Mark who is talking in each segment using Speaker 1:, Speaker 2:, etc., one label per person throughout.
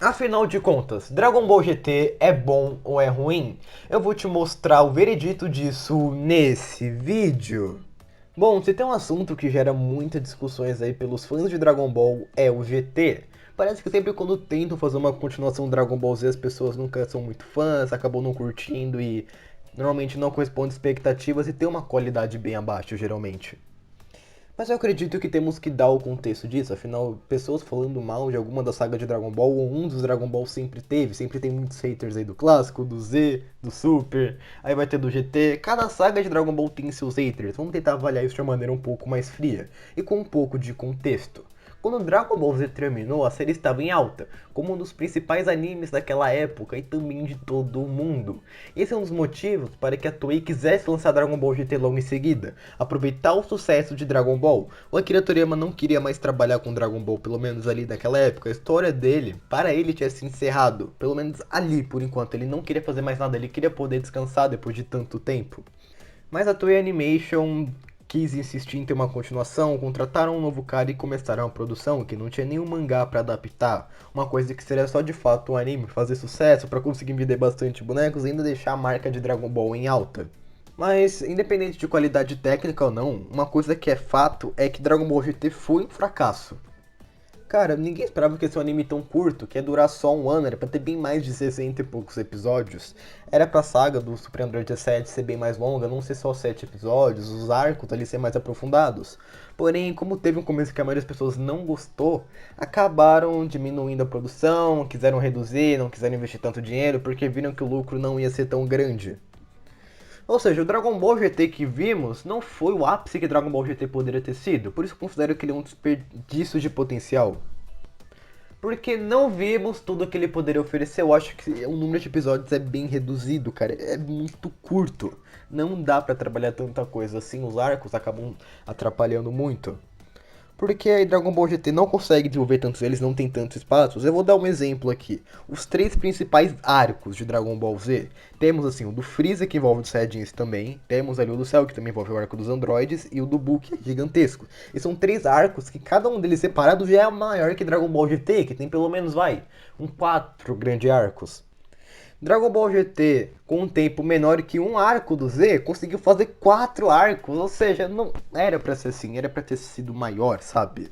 Speaker 1: Afinal de contas, Dragon Ball GT é bom ou é ruim? Eu vou te mostrar o veredito disso nesse vídeo. Bom, se tem um assunto que gera muitas discussões aí pelos fãs de Dragon Ball é o GT. Parece que sempre quando tentam fazer uma continuação do Dragon Ball Z as pessoas nunca são muito fãs, acabam não curtindo e normalmente não correspondem às expectativas e tem uma qualidade bem abaixo geralmente. Mas eu acredito que temos que dar o contexto disso, afinal, pessoas falando mal de alguma da saga de Dragon Ball, ou um dos Dragon Ball sempre tem muitos haters aí do clássico, do Z, do Super, aí vai ter do GT, cada saga de Dragon Ball tem seus haters, vamos tentar avaliar isso de uma maneira um pouco mais fria, e com um pouco de contexto. Quando Dragon Ball Z terminou, a série estava em alta, como um dos principais animes daquela época e também de todo o mundo. Esse é um dos motivos para que a Toei quisesse lançar Dragon Ball GT logo em seguida, aproveitar o sucesso de Dragon Ball. O Akira Toriyama não queria mais trabalhar com Dragon Ball, pelo menos ali naquela época. A história dele, para ele, tinha se encerrado, pelo menos ali por enquanto. Ele não queria fazer mais nada, ele queria poder descansar depois de tanto tempo. Mas a Toei Animation quis insistir em ter uma continuação, contrataram um novo cara e começaram a produção, que não tinha nenhum mangá para adaptar. Uma coisa que seria só de fato um anime fazer sucesso para conseguir vender bastante bonecos e ainda deixar a marca de Dragon Ball em alta. Mas, independente de qualidade técnica ou não, uma coisa que é fato é que Dragon Ball GT foi um fracasso. Cara, ninguém esperava que esse um anime tão curto, que ia durar só um ano, era pra ter bem mais de 60 e poucos episódios. Era pra saga do Super Android 17 ser bem mais longa, não ser só 7 episódios, os arcos ali ser mais aprofundados. Porém, como teve um começo que a maioria das pessoas não gostou, acabaram diminuindo a produção, quiseram reduzir, não quiseram investir tanto dinheiro, porque viram que o lucro não ia ser tão grande. Ou seja, o Dragon Ball GT que vimos não foi o ápice que Dragon Ball GT poderia ter sido, por isso eu considero que ele é um desperdício de potencial. Porque não vimos tudo que ele poderia oferecer. Eu acho que o número de episódios é bem reduzido, cara. É muito curto. Não dá pra trabalhar tanta coisa assim. Os arcos acabam atrapalhando muito. Porque aí Dragon Ball GT não consegue desenvolver tantos, eles não tem tantos espaços. Eu vou dar um exemplo aqui. Os três principais arcos de Dragon Ball Z. Temos assim o do Freeza, que envolve os Saiyajins também. Temos ali o do Cell, que também envolve o arco dos androides. E o do Buu, que é gigantesco. E são três arcos que cada um deles separado já é maior que Dragon Ball GT, que tem pelo menos, quatro grandes arcos. Dragon Ball GT, com um tempo menor que um arco do Z, conseguiu fazer quatro arcos, ou seja, não era pra ser assim, era pra ter sido maior, sabe?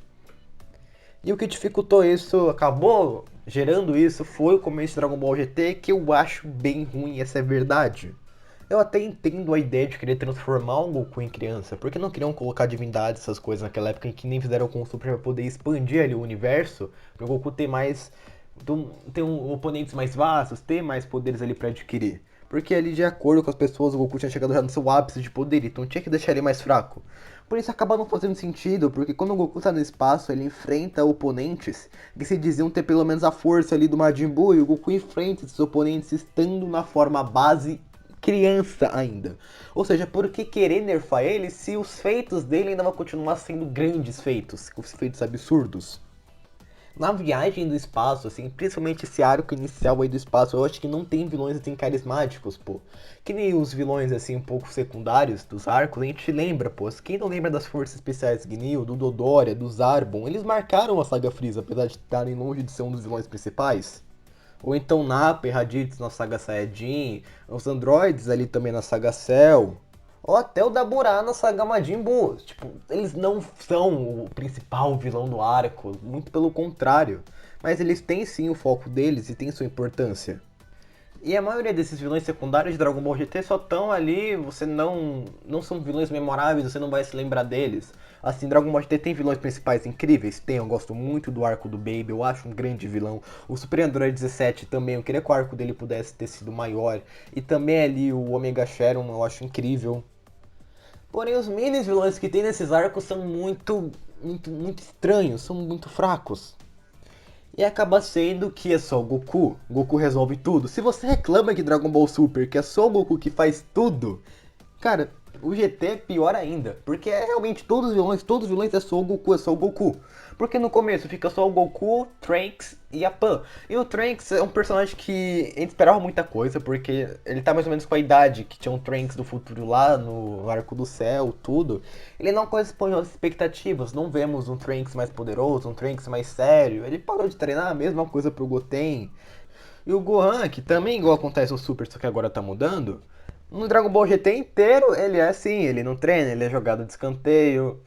Speaker 1: E o que dificultou isso, acabou gerando isso, foi o começo de Dragon Ball GT, que eu acho bem ruim, essa é a verdade. Eu até entendo a ideia de querer transformar o Goku em criança, porque não queriam colocar divindades, essas coisas naquela época em que nem fizeram com o Super pra poder expandir ali o universo, para o Goku ter mais ter oponentes mais vastos, ter mais poderes ali para adquirir. Porque ali, de acordo com as pessoas, o Goku tinha chegado já no seu ápice de poder, então tinha que deixar ele mais fraco. Por isso acaba não fazendo sentido, porque quando o Goku tá no espaço, ele enfrenta oponentes que se diziam ter pelo menos a força ali do Majin Buu, e o Goku enfrenta esses oponentes estando na forma base criança ainda. Ou seja, por que querer nerfar ele se os feitos dele ainda vão continuar sendo grandes feitos, os feitos absurdos? Na viagem do espaço, assim, principalmente esse arco inicial aí do espaço, eu acho que não tem vilões assim carismáticos, pô. Que nem os vilões assim um pouco secundários dos arcos, a gente lembra, pô. Quem não lembra das forças especiais Gnil, do Dodoria, do Zarbon, eles marcaram a saga Freeza, apesar de estarem longe de ser um dos vilões principais. Ou então Nappa e Raditz na saga Saiyajin, os androides ali também na saga Cell. Ou até o Daburá na saga Majin Buu. Tipo, eles não são o principal vilão do arco, muito pelo contrário. Mas eles têm sim o foco deles e tem sua importância. E a maioria desses vilões secundários de Dragon Ball GT só estão ali, você não são vilões memoráveis, você não vai se lembrar deles. Assim, Dragon Ball GT tem vilões principais incríveis? Tem, eu gosto muito do arco do Baby, eu acho um grande vilão. O Super Android 17 também, eu queria que o arco dele pudesse ter sido maior. E também ali o Omega Sharon, eu acho incrível. Porém, os mini vilões que tem nesses arcos são muito estranhos, são muito fracos. E acaba sendo que é só o Goku. Goku resolve tudo. Se você reclama que Dragon Ball Super, que é só o Goku que faz tudo, cara, O GT é pior ainda, porque é realmente todos os vilões é só o Goku, é só o Goku. Porque no começo fica só o Goku, Trunks e a Pan. E o Trunks é um personagem que a gente esperava muita coisa, porque ele tá mais ou menos com a idade que tinha um Trunks do futuro lá no Arco do Céu, tudo. Ele não corresponde às expectativas, não vemos um Trunks mais poderoso, um Trunks mais sério. Ele parou de treinar, a mesma coisa pro Goten. E o Gohan, que também igual acontece no Super, só que agora tá mudando. No Dragon Ball GT inteiro, ele é assim, ele não treina, ele é jogado de escanteio.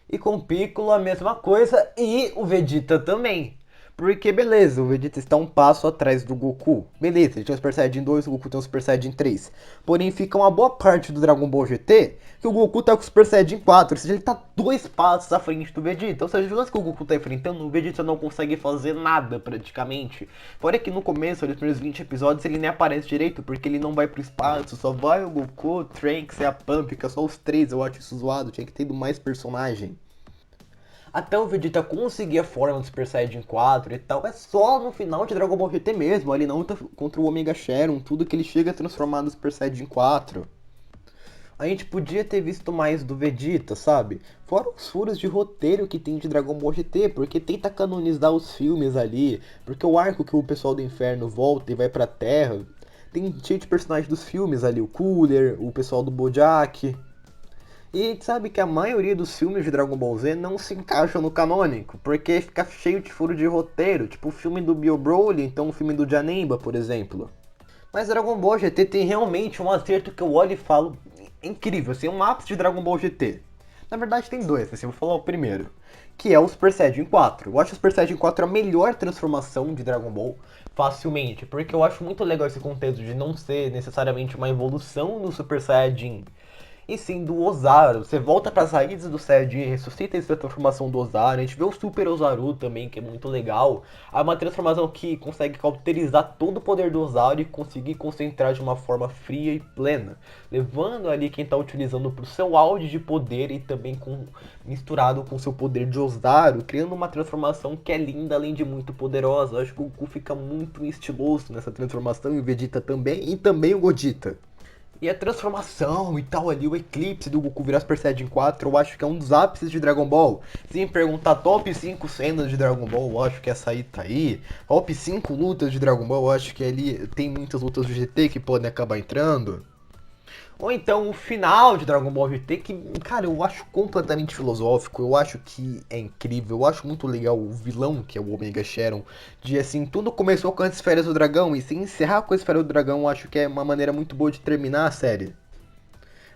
Speaker 1: E com o Piccolo a mesma coisa e o Vegeta também. Porque beleza, o Vegeta está um passo atrás do Goku. Beleza, ele tem o Super Saiyajin 2, o Goku tem o Super Saiyajin 3. Porém, fica uma boa parte do Dragon Ball GT que o Goku tá com o Super Saiyajin 4. Ou seja, ele tá 2 passos à frente do Vegeta. Ou seja, os vilões que o Goku tá enfrentando, o Vegeta não consegue fazer nada praticamente. Fora que no começo, nos primeiros 20 episódios, ele nem aparece direito, porque ele não vai pro espaço. Só vai o Goku, o Trunks e a Pan, fica só os 3. Eu acho isso zoado, tinha que ter mais personagem. Até o Vegeta conseguir a forma do Super Saiyajin 4 e tal, é só no final de Dragon Ball GT mesmo, ali na luta contra o Omega Shenron, tudo que ele chega a transformar no Super Saiyajin 4. A gente podia ter visto mais do Vegeta, sabe? Fora os furos de roteiro que tem de Dragon Ball GT, porque tenta canonizar os filmes ali, porque o arco que o pessoal do inferno volta e vai pra Terra, tem cheio de personagens dos filmes ali, o Cooler, o pessoal do Bojack. E a gente sabe que a maioria dos filmes de Dragon Ball Z não se encaixam no canônico, porque fica cheio de furo de roteiro, tipo o filme do Bill Broly, então o filme do Janemba, por exemplo. Mas Dragon Ball GT tem realmente um acerto que eu olho e falo, incrível, assim, um ápice de Dragon Ball GT. Na verdade tem dois, assim, eu vou falar o primeiro, que é o Super Saiyajin 4. Eu acho o Super Saiyajin 4 a melhor transformação de Dragon Ball, facilmente, porque eu acho muito legal esse contexto de não ser necessariamente uma evolução do Super Saiyajin, e sim do Ozaru. Você volta para as raízes do Saiyajin, ressuscita essa transformação do Ozaru. A gente vê o Super Ozaru também, que é muito legal. É uma transformação que consegue cauterizar todo o poder do Ozaru e conseguir concentrar de uma forma fria e plena, levando ali quem está utilizando para o seu auge de poder e também misturado com o seu poder de Ozaru, criando uma transformação que é linda, além de muito poderosa. Eu acho que o Goku fica muito estiloso nessa transformação, e o Vegeta também, e também o Godita. E a transformação e tal ali, o eclipse do Goku virar Super Saiyajin 4, eu acho que é um dos ápices de Dragon Ball. Se me perguntar top 5 cenas de Dragon Ball, eu acho que essa aí tá aí. Top 5 lutas de Dragon Ball, eu acho que ali tem muitas lutas do GT que podem acabar entrando. Ou então o final de Dragon Ball GT, que, cara, eu acho completamente filosófico, eu acho que é incrível, eu acho muito legal o vilão, que é o Omega Shenron, de assim, tudo começou com as esferas do dragão, e se encerrar com a esfera do dragão, eu acho que é uma maneira muito boa de terminar a série.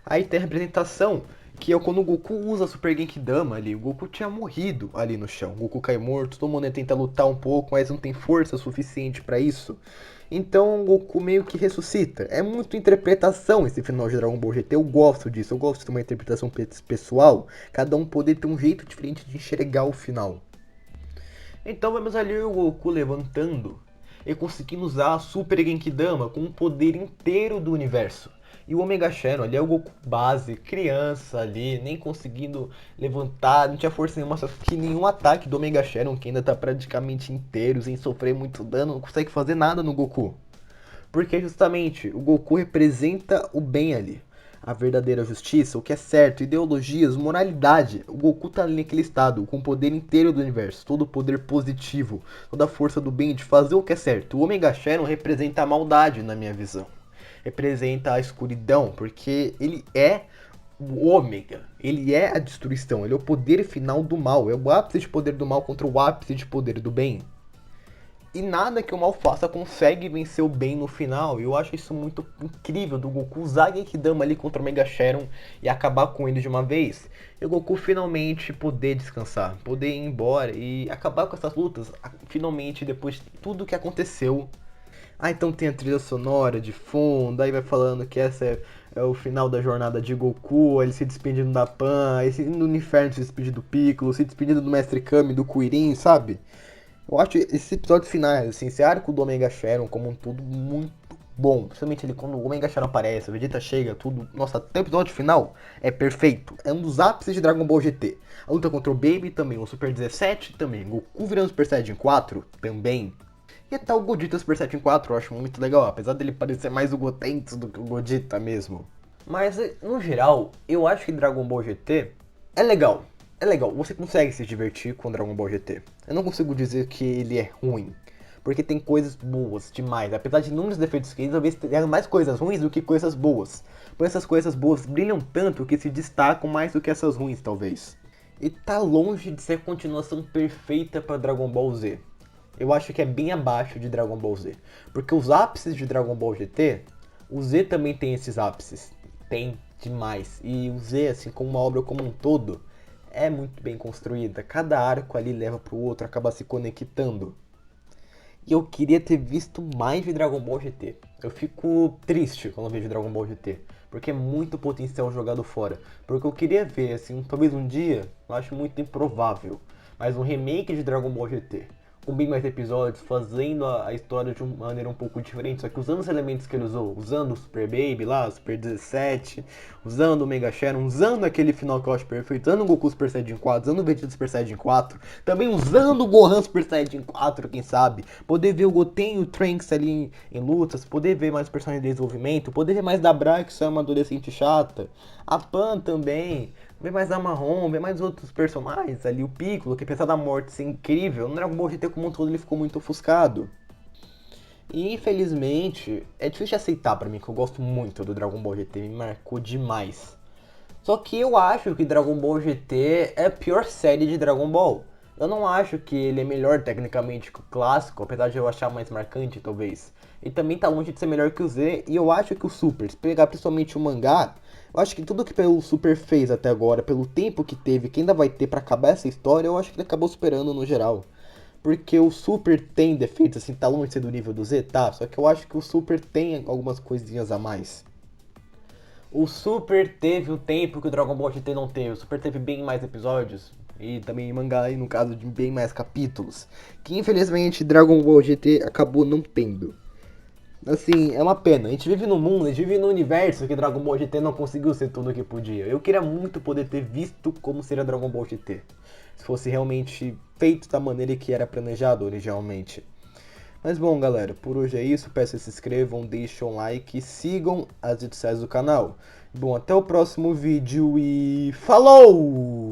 Speaker 1: Aí tem a representação, que é quando o Goku usa a Super Genkidama ali. O Goku tinha morrido ali no chão. O Goku cai morto, todo mundo tenta lutar um pouco, mas não tem força suficiente para isso. Então o Goku meio que ressuscita. É muito interpretação esse final de Dragon Ball GT. Eu gosto disso, eu gosto de ter uma interpretação pessoal. Cada um poder ter um jeito diferente de enxergar o final. Então vemos ali o Goku levantando e conseguindo usar a Super Genkidama com o poder inteiro do universo. E o Omega Shenron ali é o Goku base, criança ali, nem conseguindo levantar, não tinha força nenhuma, só que nenhum ataque do Omega Shenron, que ainda tá praticamente inteiro, sem sofrer muito dano, não consegue fazer nada no Goku. Porque justamente o Goku representa o bem ali. A verdadeira justiça, o que é certo, ideologias, moralidade. O Goku tá ali naquele estado, com o poder inteiro do universo, todo o poder positivo, toda a força do bem de fazer o que é certo. O Omega Shenron representa a maldade na minha visão. Representa a escuridão, porque ele é o Ômega, ele é a destruição, ele é o poder final do mal, é o ápice de poder do mal contra o ápice de poder do bem. E nada que o mal faça consegue vencer o bem no final. E eu acho isso muito incrível do Goku usar Genkidama ali contra o Mega Shenron e acabar com ele de uma vez. E o Goku finalmente poder descansar, poder ir embora e acabar com essas lutas. Finalmente, depois de tudo que aconteceu. Ah, então tem a trilha sonora de fundo, aí vai falando que essa é o final da jornada de Goku, ele se despedindo da Pan, ele indo no inferno se despedindo do Piccolo, se despedindo do Mestre Kami, do Kuririn, sabe? Eu acho esses episódios finais, assim, esse arco do Omega Shenron como um todo muito bom. Principalmente ele quando o Omega Shenron aparece, o Vegeta chega, tudo. Nossa, até o episódio final é perfeito. É um dos ápices de Dragon Ball GT. A luta contra o Baby também, o Super 17 também, Goku virando Super Saiyajin 4 também. E até o Godita Super Saiyajin 4 eu acho muito legal, apesar dele parecer mais o Gotenks do que o Godita mesmo. Mas, no geral, eu acho que Dragon Ball GT é legal. É legal, você consegue se divertir com Dragon Ball GT. Eu não consigo dizer que ele é ruim. Porque tem coisas boas demais. Apesar de inúmeros defeitos que ele, talvez tenha mais coisas ruins do que coisas boas. Por essas coisas boas brilham tanto que se destacam mais do que essas ruins, talvez. E tá longe de ser a continuação perfeita para Dragon Ball Z. Eu acho que é bem abaixo de Dragon Ball Z. Porque os ápices de Dragon Ball GT, o Z também tem esses ápices. Tem demais. E o Z, assim, como uma obra como um todo, é muito bem construída. Cada arco ali leva pro outro, acaba se conectando. E eu queria ter visto mais de Dragon Ball GT. Eu fico triste quando vejo Dragon Ball GT, porque é muito potencial jogado fora. Porque eu queria ver, assim, talvez um dia, eu acho muito improvável, mas um remake de Dragon Ball GT, com bem mais episódios, fazendo a história de uma maneira um pouco diferente, só que usando os elementos que ele usou, usando o Super Baby lá, o Super 17, usando o Mega Sharon, usando aquele final que eu acho perfeito, usando o Goku Super Saiyajin 4, usando o Vegeta Super Saiyajin 4, também usando o Gohan Super Saiyajin 4, quem sabe, poder ver o Goten e o Trunks ali em lutas, poder ver mais personagens de desenvolvimento, poder ver mais da Bra, que só é uma adolescente chata, a Pan também, ver mais da Marrom, ver mais outros personagens ali, o Piccolo, que apesar da morte ser incrível, no Dragon Ball GT como um todo ele ficou muito ofuscado. E infelizmente, é difícil de aceitar pra mim, que eu gosto muito do Dragon Ball GT, me marcou demais. Só que eu acho que Dragon Ball GT é a pior série de Dragon Ball. Eu não acho que ele é melhor tecnicamente que o clássico, apesar de eu achar mais marcante, talvez. E também tá longe de ser melhor que o Z, e eu acho que o Super, se pegar principalmente o mangá, eu acho que tudo que o Super fez até agora, pelo tempo que teve, que ainda vai ter pra acabar essa história, eu acho que ele acabou superando no geral. Porque o Super tem defeitos, assim, tá longe de ser do nível do Z, tá? Só que eu acho que o Super tem algumas coisinhas a mais. O Super teve o tempo que o Dragon Ball GT não teve. O Super teve bem mais episódios. E também mangá, e no caso de bem mais capítulos. Que infelizmente Dragon Ball GT acabou não tendo. Assim, é uma pena. A gente vive no mundo, a gente vive no universo que Dragon Ball GT não conseguiu ser tudo o que podia. Eu queria muito poder ter visto como seria Dragon Ball GT. Se fosse realmente feito da maneira que era planejado originalmente. Mas bom, galera, por hoje é isso. Peço que se inscrevam, deixem um like e sigam as redes sociais do canal. Bom, até o próximo vídeo e falou!